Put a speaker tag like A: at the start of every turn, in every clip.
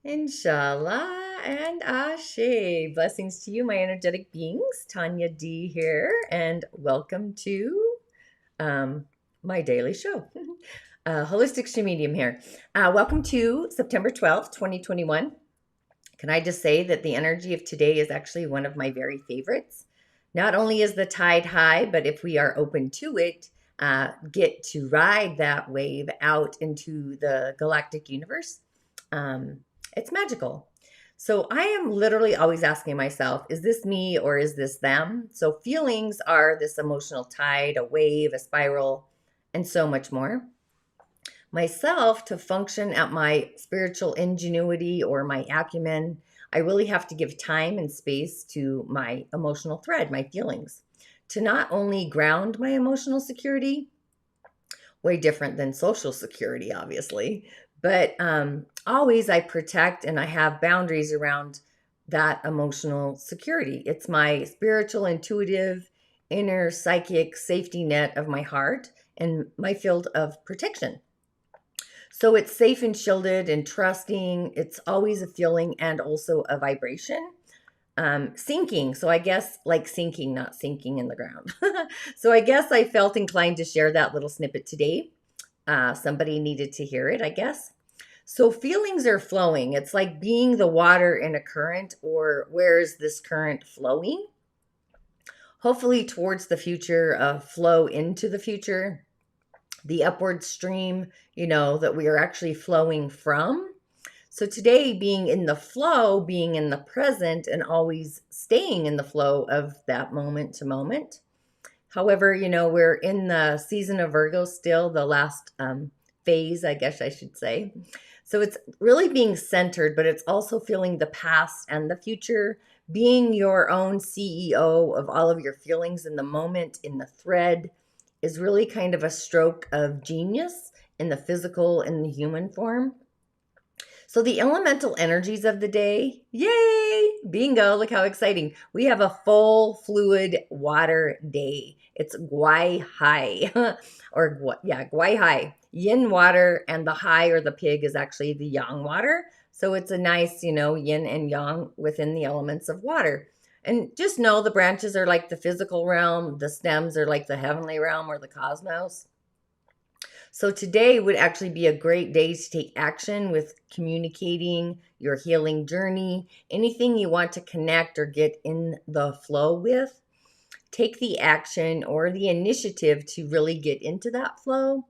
A: InShalla and Ashe. Blessings to you, my energetic beings. Tonya D here, and welcome to my daily show. Holistic Sha'Medium here. Welcome to September 12th, 2021. Can I just say that the energy of today is actually one of my very favorites? Not only is the tide high, but if we are open to it, get to ride that wave out into the galactic universe. It's magical. So I am literally always asking myself, is this me or is this them? So feelings are this emotional tide, a wave, a spiral, and so much more. Myself, to function at my spiritual ingenuity or my acumen, I really have to give time and space to my emotional thread, my feelings, to not only ground my emotional security, way different than social security, obviously, but always I protect and I have boundaries around that emotional security. It's my spiritual, intuitive, inner psychic safety net of my heart and my field of protection. So it's safe and shielded and trusting. It's always a feeling and also a vibration. Sinking. So I guess like sinking, not sinking in the ground. So I guess I felt inclined to share that little snippet today. Somebody needed to hear it, I guess. So feelings are flowing. It's like being the water in a current, or where is this current flowing? Hopefully towards the future, flow into the future, the upward stream, that we are actually flowing from. So today, being in the flow, being in the present, and always staying in the flow of that moment to moment. However, we're in the season of Virgo still, the last phase, I guess I should say. So it's really being centered, but it's also feeling the past and the future, being your own CEO of all of your feelings in the moment, in the thread, is really kind of a stroke of genius in the physical and the human form. So the elemental energies of the day, yay, bingo, look how exciting. We have a full fluid water day. It's Gui Hai, Gui Hai. Yin water, and the hai or the pig is actually the yang water. So it's a nice, yin and yang within the elements of water. And just know the branches are like the physical realm, the stems are like the heavenly realm or the cosmos. So today would actually be a great day to take action with communicating your healing journey, anything you want to connect or get in the flow with. Take the action or the initiative to really get into that flow.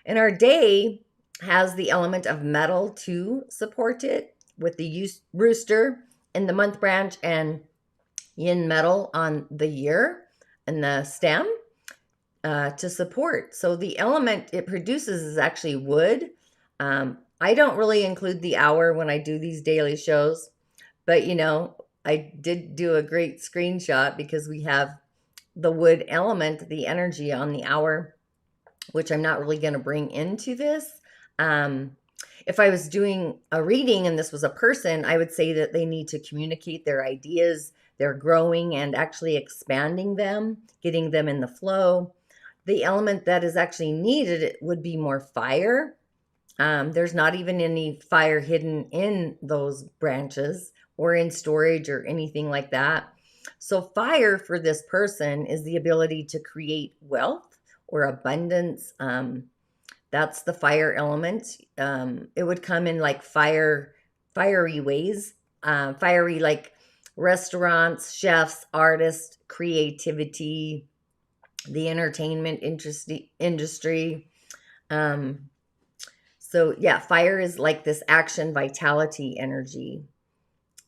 A: And our day has the element of metal to support it, with the rooster in the month branch and yin metal on the year and the stem to support. So the element it produces is actually wood. I don't really include the hour when I do these daily shows, but I did do a great screenshot because we have the wood element, the energy on the hour, which I'm not really going to bring into this. If I was doing a reading and this was a person, I would say that they need to communicate their ideas. They're growing and actually expanding them, getting them in the flow. The element that is actually needed would be more fire. There's not even any fire hidden in those branches or in storage or anything like that. So fire for this person is the ability to create wealth or abundance. That's the fire element. It would come in like fiery ways, fiery like restaurants, chefs, artists, creativity, the entertainment industry. So yeah, fire is like this action, vitality energy,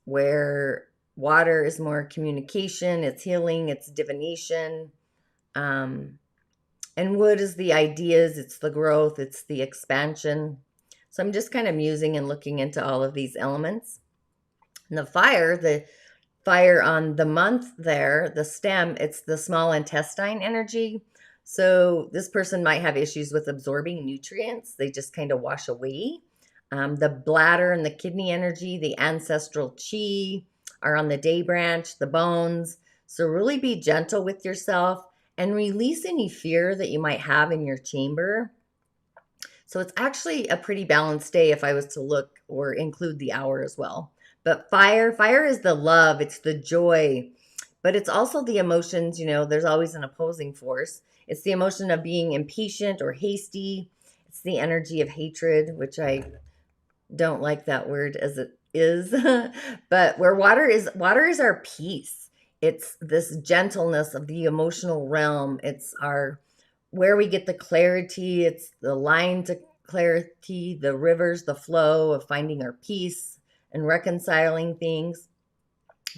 A: where water is more communication, it's healing, it's divination. And wood is the ideas, it's the growth, it's the expansion. So I'm just kind of musing and looking into all of these elements. And the fire on the month there, the stem, it's the small intestine energy. So this person might have issues with absorbing nutrients. They just kind of wash away. The bladder and the kidney energy, the ancestral chi are on the day branch, the bones. So really be gentle with yourself and release any fear that you might have in your chamber. So it's actually a pretty balanced day if I was to look or include the hour as well. But fire is the love, it's the joy, but it's also the emotions. There's always an opposing force. It's the emotion of being impatient or hasty. It's the energy of hatred, which I don't like that word as it is. But where water is our peace. It's this gentleness of the emotional realm. It's our where we get the clarity. It's the line to clarity, the rivers, the flow of finding our peace and reconciling things.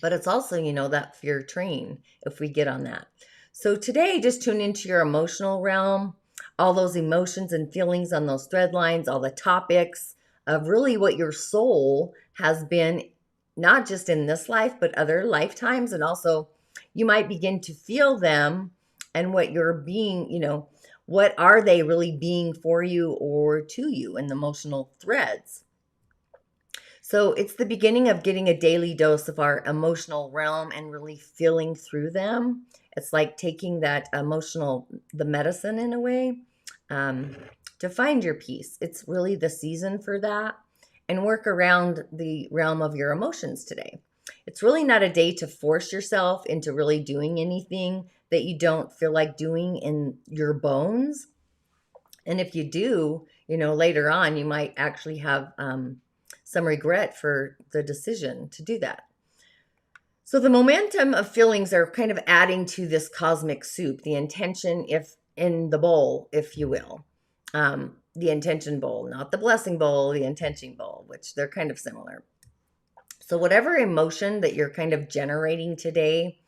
A: But it's also, that fear train if we get on that. So today, just tune into your emotional realm, all those emotions and feelings on those thread lines, all the topics of really what your soul has been, not just in this life, but other lifetimes. And also, you might begin to feel them and what you're being, what are they really being for you or to you in the emotional threads. So it's the beginning of getting a daily dose of our emotional realm and really feeling through them. It's like taking that the medicine in a way, to find your peace. It's really the season for that, and work around the realm of your emotions today. It's really not a day to force yourself into really doing anything that you don't feel like doing in your bones. And if you do, later on, you might actually have some regret for the decision to do that. So the momentum of feelings are kind of adding to this cosmic soup, the intention if in the bowl, if you will. The intention bowl, not the blessing bowl, the intention bowl, which they're kind of similar. So whatever emotion that you're kind of generating today,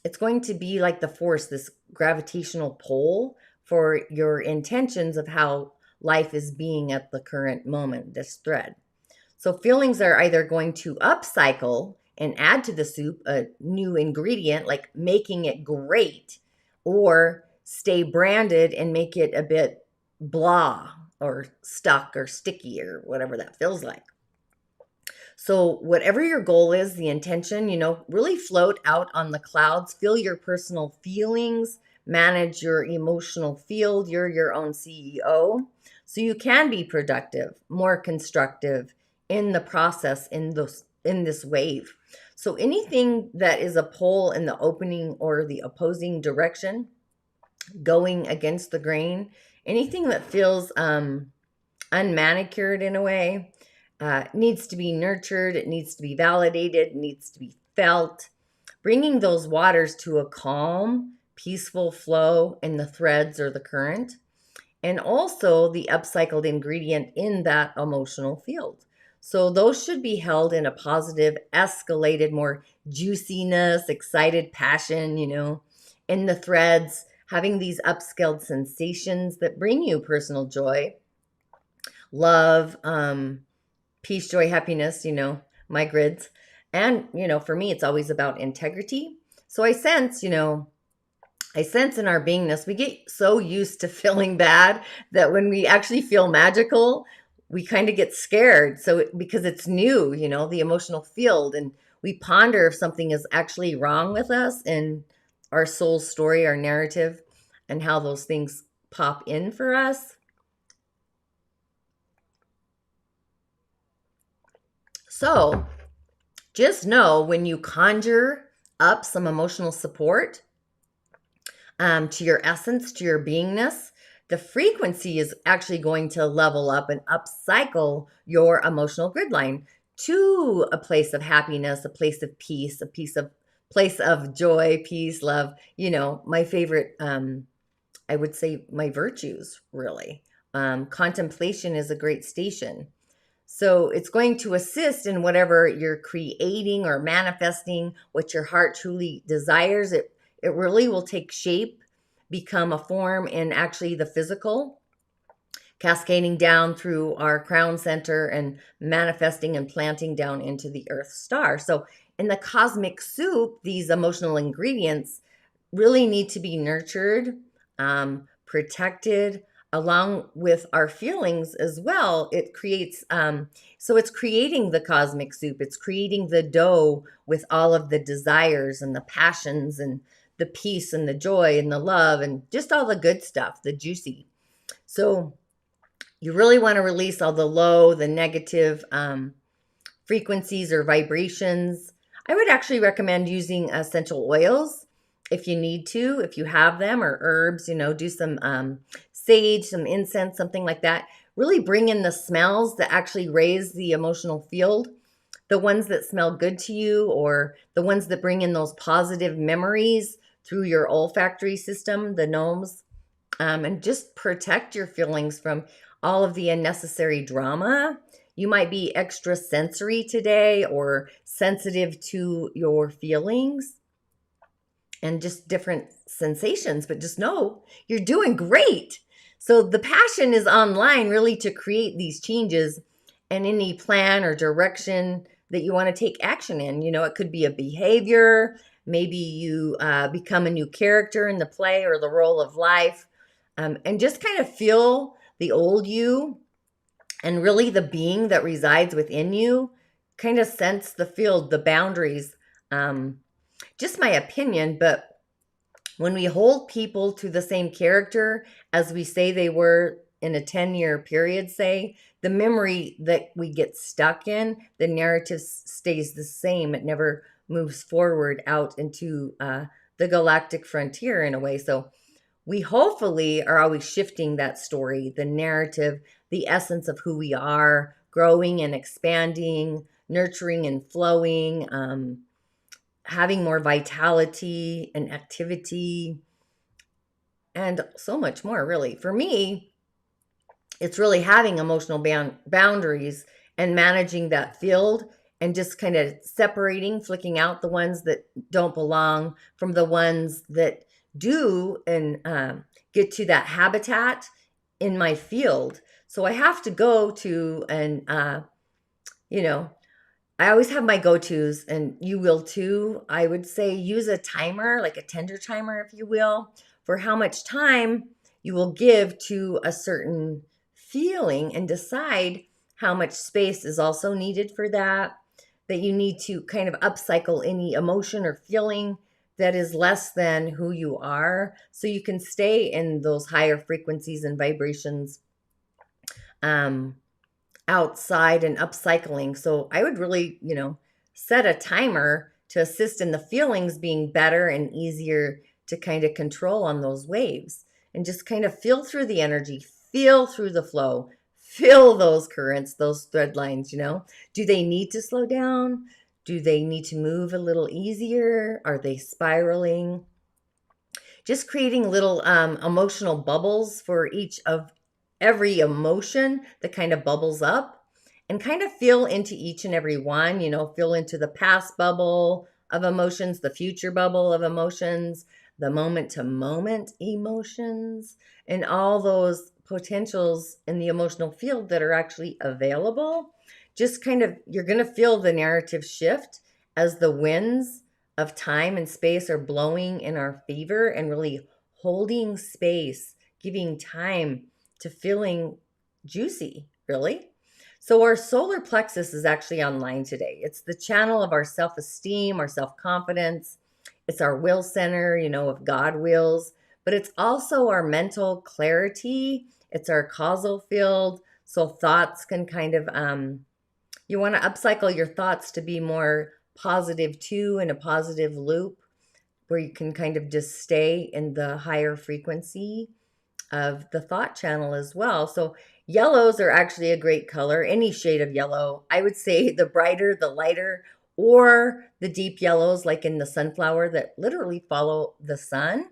A: it's going to be like the force, this gravitational pull for your intentions of how life is being at the current moment, this thread. So feelings are either going to upcycle and add to the soup a new ingredient, like making it great, or stay branded and make it a bit blah or stuck or sticky or whatever that feels like. So whatever your goal is, the intention, really float out on the clouds, feel your personal feelings, manage your emotional field. You're your own CEO. So you can be productive, more constructive in the process, in this wave. So anything that is a pull in the opening or the opposing direction, going against the grain, anything that feels unmanicured in a way, needs to be nurtured, it needs to be validated, it needs to be felt, bringing those waters to a calm, peaceful flow in the threads or the current, and also the upcycled ingredient in that emotional field. So those should be held in a positive, escalated, more juiciness, excited passion, in the threads, having these upscaled sensations that bring you personal joy, love, peace, joy, happiness, my grids. And, for me, it's always about integrity. So I sense in our beingness, we get so used to feeling bad that when we actually feel magical, we kind of get scared. So because it's new, the emotional field, and we ponder if something is actually wrong with us and our soul's story, our narrative, and how those things pop in for us. So just know when you conjure up some emotional support to your essence, to your beingness, the frequency is actually going to level up and upcycle your emotional grid line to a place of happiness, a place of peace, place of joy, peace, love. My favorite, I would say my virtues, really. Contemplation is a great station. So it's going to assist in whatever you're creating or manifesting, what your heart truly desires. It really will take shape, become a form in actually the physical, cascading down through our crown center and manifesting and planting down into the earth star. So in the cosmic soup, these emotional ingredients really need to be nurtured, protected, along with our feelings as well. It creates, so it's creating the cosmic soup. It's creating the dough with all of the desires and the passions and the peace and the joy and the love and just all the good stuff, the juicy. So you really want to release all the low, the negative frequencies or vibrations. I would actually recommend using essential oils if you need to, if you have them, or herbs, do some sage, some incense, something like that. Really bring in the smells that actually raise the emotional field, the ones that smell good to you, or the ones that bring in those positive memories through your olfactory system, the gnomes, and just protect your feelings from all of the unnecessary drama. You might be extra sensory today or sensitive to your feelings and just different sensations, but just know you're doing great. So the passion is online really to create these changes and any plan or direction that you want to take action in. It could be a behavior. Maybe you become a new character in the play or the role of life, and just kind of feel the old you and really the being that resides within you. Kind of sense the field, the boundaries. Just my opinion, but when we hold people to the same character as we say they were in a 10-year period, say, the memory that we get stuck in, the narrative stays the same. It never moves forward out into the galactic frontier in a way. So we hopefully are always shifting that story, the narrative, the essence of who we are, growing and expanding, nurturing and flowing, having more vitality and activity, and so much more, really. For me, it's really having emotional boundaries and managing that field and just kind of separating, flicking out the ones that don't belong from the ones that do, and get to that habitat in my field. So I have to go to, and I always have my go-tos, and you will too. I would say use a timer, like a tender timer, if you will, for how much time you will give to a certain feeling, and decide how much space is also needed for that you need to kind of upcycle any emotion or feeling that is less than who you are, so you can stay in those higher frequencies and vibrations outside and upcycling. So I would really, set a timer to assist in the feelings being better and easier to kind of control on those waves, and just kind of feel through the energy, feel through the flow, feel those currents, those thread lines. Do they need to slow down? Do they need to move a little easier? Are they spiraling? Just creating little emotional bubbles for each of every emotion that kind of bubbles up, and kind of feel into each and every one. Feel into the past bubble of emotions, the future bubble of emotions, the moment to moment emotions, and all those potentials in the emotional field that are actually available. Just kind of, you're going to feel the narrative shift as the winds of time and space are blowing in our favor, and really holding space, giving time to feeling juicy, really. So our solar plexus is actually online today. It's the channel of our self-esteem, our self-confidence. It's our will center, if God wills, but it's also our mental clarity. It's our causal field. So thoughts can kind of, you want to upcycle your thoughts to be more positive too, in a positive loop, where you can kind of just stay in the higher frequency of the thought channel as well. So yellows are actually a great color, any shade of yellow. I would say the brighter, the lighter, or the deep yellows, like in the sunflower, that literally follow the sun.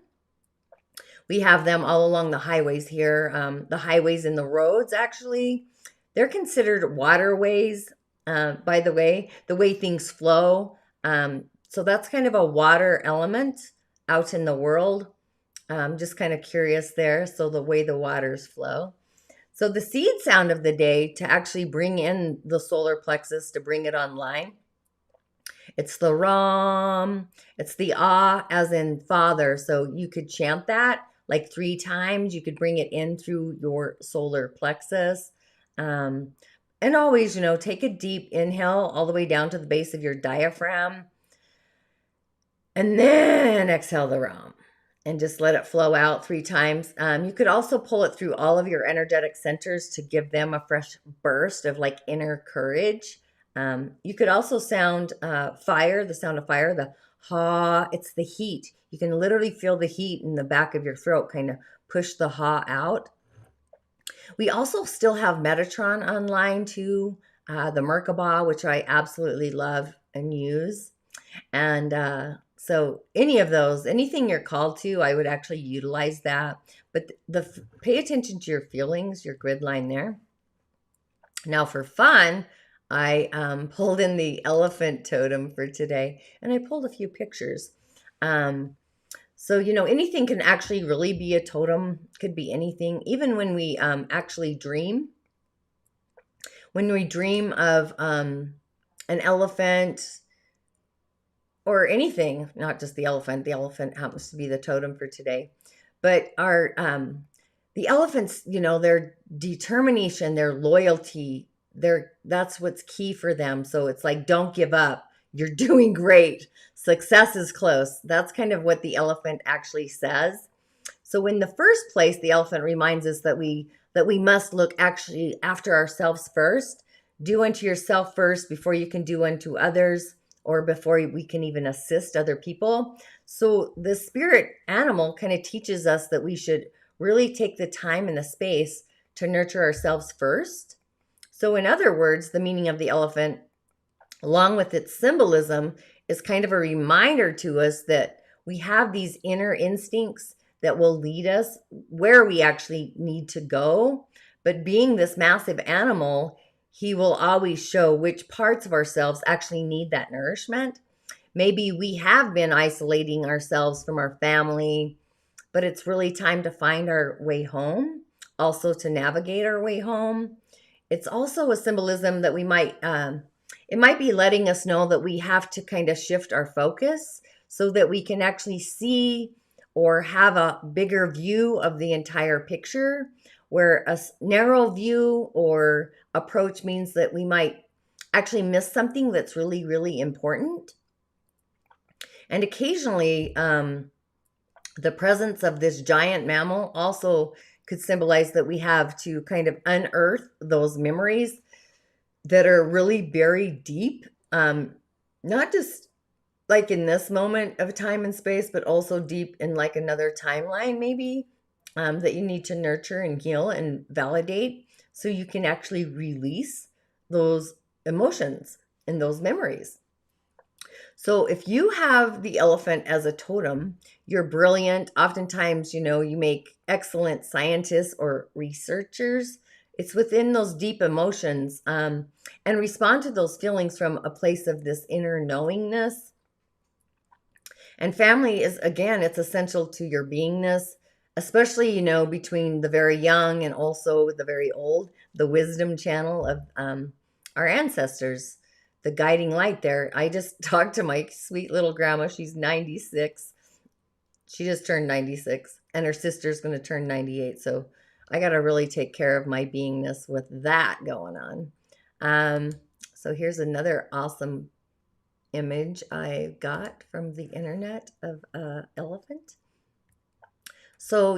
A: We have them all along the highways here. The highways and the roads, actually, they're considered waterways, by the way things flow. So that's kind of a water element out in the world. Just kind of curious there. So the way the waters flow. So the seed sound of the day to actually bring in the solar plexus, to bring it online. It's the Ram, it's the Ah, as in father. So you could chant that like 3 times. You could bring it in through your solar plexus. And always, take a deep inhale all the way down to the base of your diaphragm. And then exhale the Ram. and just let it flow out 3 times. You could also pull it through all of your energetic centers to give them a fresh burst of like inner courage. You could also sound fire, the sound of fire, the ha, it's the heat. You can literally feel the heat in the back of your throat kind of push the ha out. We also still have Metatron online too, the Merkaba, which I absolutely love and use. And so any of those, anything you're called to, I would actually utilize that. But pay attention to your feelings, your grid line there. Now for fun, I pulled in the elephant totem for today, and I pulled a few pictures. So, anything can actually really be a totem, could be anything. Even when we actually dream, when we dream of an elephant or anything, not just the elephant happens to be the totem for today. But the elephants, their determination, their loyalty, that's what's key for them. So it's like, don't give up. You're doing great. Success is close. That's kind of what the elephant actually says. So in the first place, the elephant reminds us that we must look actually after ourselves first. Do unto yourself first before you can do unto others, or before we can even assist other people. So the spirit animal kind of teaches us that we should really take the time and the space to nurture ourselves first. So in other words, the meaning of the elephant, along with its symbolism, is kind of a reminder to us that we have these inner instincts that will lead us where we actually need to go. But being this massive animal, he will always show which parts of ourselves actually need that nourishment. Maybe we have been isolating ourselves from our family, but it's really time to find our way home, also to navigate our way home. It's also a symbolism that we might, it might be letting us know that we have to kind of shift our focus so that we can actually see or have a bigger view of the entire picture, where a narrow view or approach means that we might actually miss something that's really, really important. And occasionally, the presence of this giant mammal also could symbolize that we have to kind of unearth those memories that are really buried deep, not just like in this moment of time and space, but also deep in like another timeline maybe, that you need to nurture and heal and validate so you can actually release those emotions and those memories. So if you have the elephant as a totem, you're brilliant. Oftentimes, you make excellent scientists or researchers. It's within those deep emotions, and respond to those feelings from a place of this inner knowingness. And family is, again, it's essential to your beingness, especially, between the very young and also the very old, the wisdom channel of our ancestors, the guiding light there. I just talked to my sweet little grandma. She's 96. She just turned 96, and her sister's going to turn 98. So I got to really take care of my beingness with that going on. So here's another awesome image I got from the internet of an elephant. So,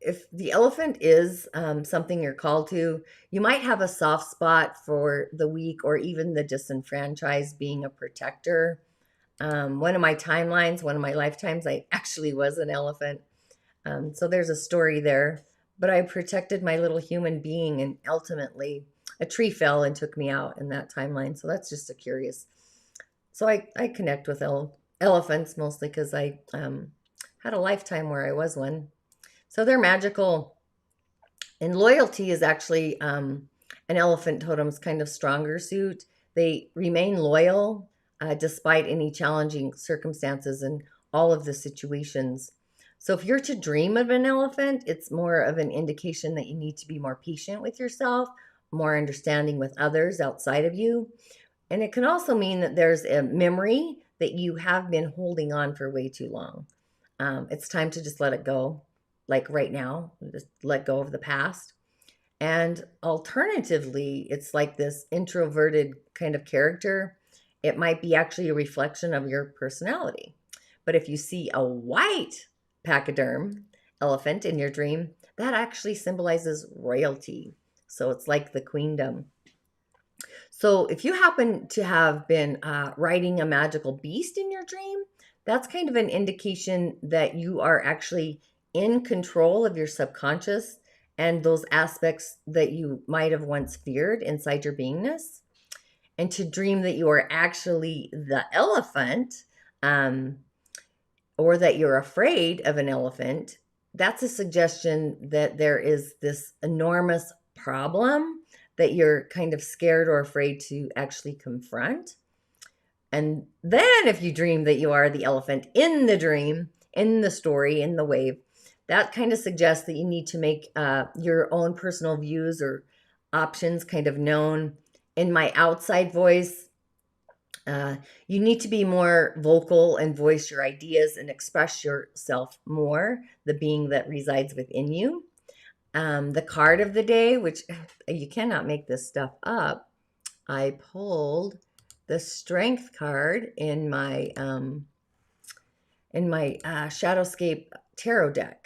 A: if the elephant is something you're called to, you might have a soft spot for the weak or even the disenfranchised, being a protector. One of my timelines, one of my lifetimes, I actually was an elephant. So there's a story there. But I protected my little human being, and ultimately a tree fell and took me out in that timeline. So that's just a curious. So I connect with elephants mostly because I had a lifetime where I was one. So they're magical. And loyalty is actually an elephant totem's kind of stronger suit. They remain loyal despite any challenging circumstances and all of the situations. So if you're to dream of an elephant, it's more of an indication that you need to be more patient with yourself, more understanding with others outside of you. And it can also mean that there's a memory that you have been holding on for way too long. It's time to just let it go, like right now, just let go of the past. And alternatively, it's like this introverted kind of character. It might be actually a reflection of your personality. But if you see a white pachyderm elephant in your dream, that actually symbolizes royalty. So it's like the queendom. So if you happen to have been riding a magical beast in your dream, that's kind of an indication that you are actually in control of your subconscious and those aspects that you might have once feared inside your beingness. And to dream that you are actually the elephant, um, or that you're afraid of an elephant, that's a suggestion that there is this enormous problem that you're kind of scared or afraid to actually confront. And then if you dream that you are the elephant in the dream, in the story, in the wave, that kind of suggests that you need to make your own personal views or options kind of known. In my outside voice, you need to be more vocal and voice your ideas and express yourself more, the being that resides within you. The card of the day, which you cannot make this stuff up, I pulled the Strength card in my ShadowScape tarot deck.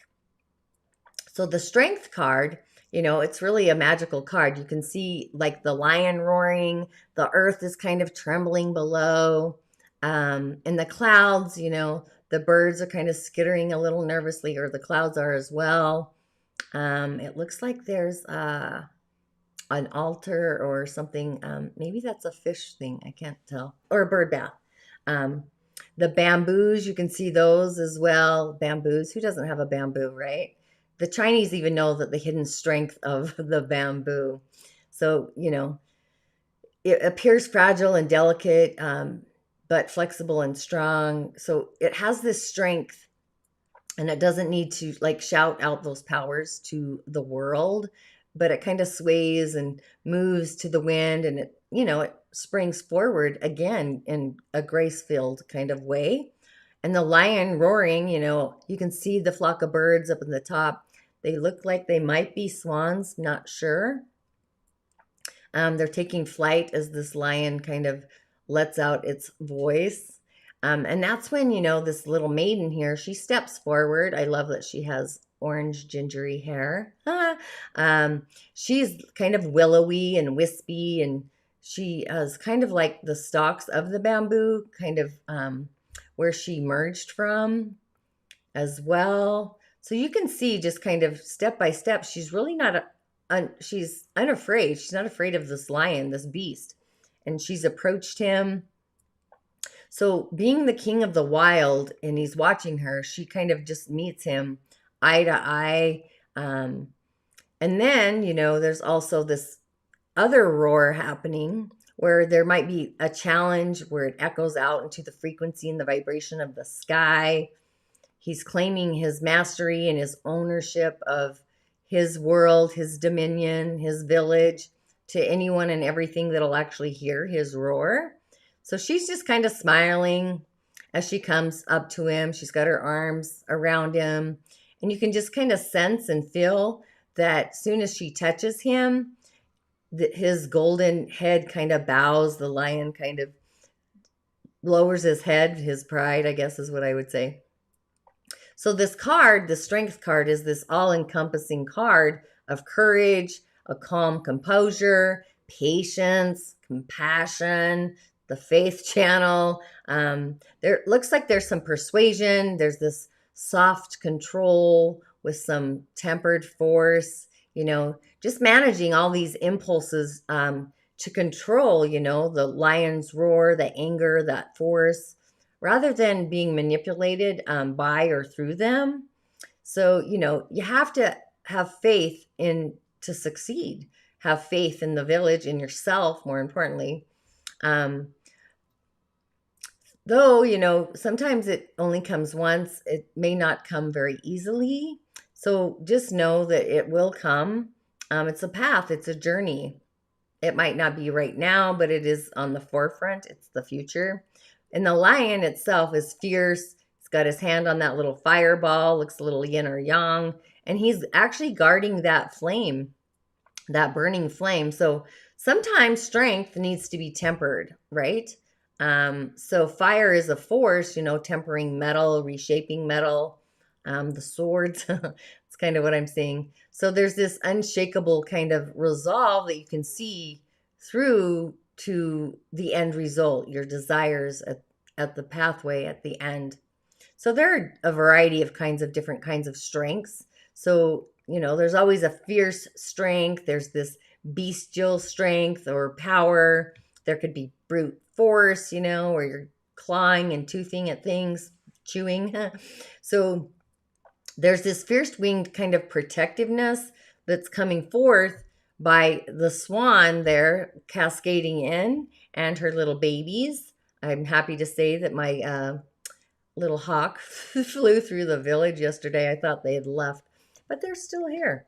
A: So the Strength card, it's really a magical card. You can see like the lion roaring, the earth is kind of trembling below. In the clouds, the birds are kind of skittering a little nervously, or the clouds are as well. It looks like there's an altar or something. Maybe that's a fish thing. I can't tell. Or a bird bath. The bamboos, you can see those as well. Bamboos. Who doesn't have a bamboo, right? The Chinese even know that the hidden strength of the bamboo. So, it appears fragile and delicate, but flexible and strong. So it has this strength, and it doesn't need to like shout out those powers to the world, but it kind of sways and moves to the wind, and it springs forward again in a grace-filled kind of way. And the lion roaring, you can see the flock of birds up in the top. They look like they might be swans, not sure. They're taking flight as this lion kind of lets out its voice. And that's when, this little maiden here, she steps forward. I love that she has orange gingery hair. She's kind of willowy and wispy, and she is kind of like the stalks of the bamboo, kind of where she merged from as well. So you can see just kind of step by step, she's really not, she's unafraid. She's not afraid of this lion, this beast. And she's approached him. So being the king of the wild, and he's watching her, she kind of just meets him eye to eye. And then, there's also this other roar happening where there might be a challenge where it echoes out into the frequency and the vibration of the sky. He's claiming his mastery and his ownership of his world, his dominion, his village, to anyone and everything that'll actually hear his roar. So she's just kind of smiling as she comes up to him. She's got her arms around him, and you can just kind of sense and feel that as soon as she touches him, his golden head kind of bows. The lion kind of lowers his head, his pride, I guess is what I would say. So this card, the Strength card, is this all-encompassing card of courage, a calm composure, patience, compassion, the faith channel. There looks like there's some persuasion. There's this soft control with some tempered force, just managing all these impulses to control, the lion's roar, the anger, that force, rather than being manipulated by or through them. So, you have to have faith to succeed, have faith in the village, in yourself, more importantly. Though, sometimes it only comes once, it may not come very easily. So just know that it will come. It's a path, it's a journey. It might not be right now, but it is on the forefront. It's the future. And the lion itself is fierce. He's got his hand on that little fireball, looks a little yin or yang, and he's actually guarding that flame, that burning flame. So sometimes strength needs to be tempered, right? So fire is a force, tempering metal, reshaping metal. the swords. It's kind of what I'm seeing. So there's this unshakable kind of resolve that you can see through to the end result, your desires at the pathway at the end. So there are a variety of different kinds of strengths. So, there's always a fierce strength. There's this bestial strength or power. There could be brute force, where you're clawing and toothing at things, chewing. So there's this fierce winged kind of protectiveness that's coming forth by the swan there cascading in and her little babies. I'm happy to say that my little hawk flew through the village yesterday. I thought they had left, but they're still here.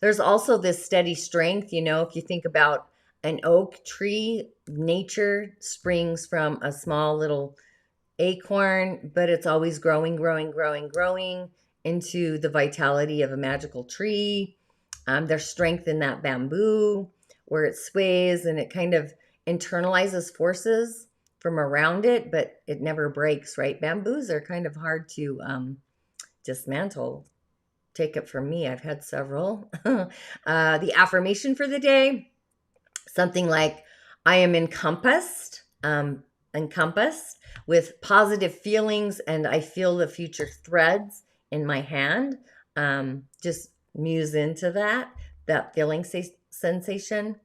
A: There's also this steady strength. If you think about an oak tree, nature springs from a small little acorn, but it's always growing, growing, growing, growing into the vitality of a magical tree. There's strength in that bamboo where it sways and it kind of internalizes forces from around it, but it never breaks, right? Bamboos are kind of hard to dismantle. Take it from me, I've had several. The affirmation for the day, something like, I am encompassed, encompassed with positive feelings, and I feel the future threads in my hand. Just muse into that feeling sensation.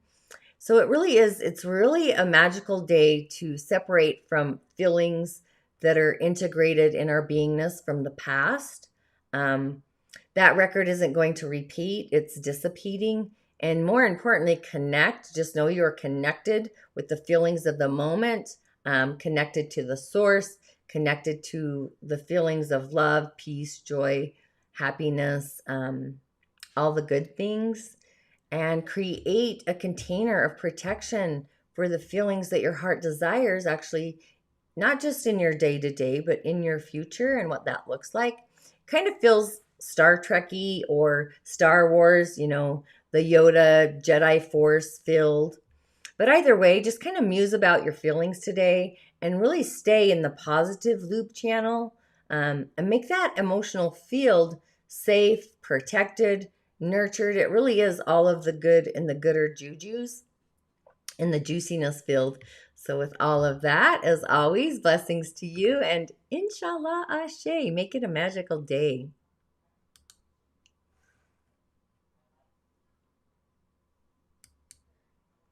A: So it's really a magical day to separate from feelings that are integrated in our beingness from the past. That record isn't going to repeat, it's dissipating. And more importantly, connect. Just know you're connected with the feelings of the moment, connected to the source, connected to the feelings of love, peace, joy, happiness, all the good things. And create a container of protection for the feelings that your heart desires, actually, not just in your day to day, but in your future and what that looks like. Kind of feels Star Trek-y or Star Wars, the Yoda Jedi Force filled. But either way, just kind of muse about your feelings today and really stay in the positive loop channel, and make that emotional field safe, protected, nurtured. It really is all of the good and the gooder jujus in the juiciness field. So with all of that, as always, blessings to you and InShalla Ashe. Make it a magical day.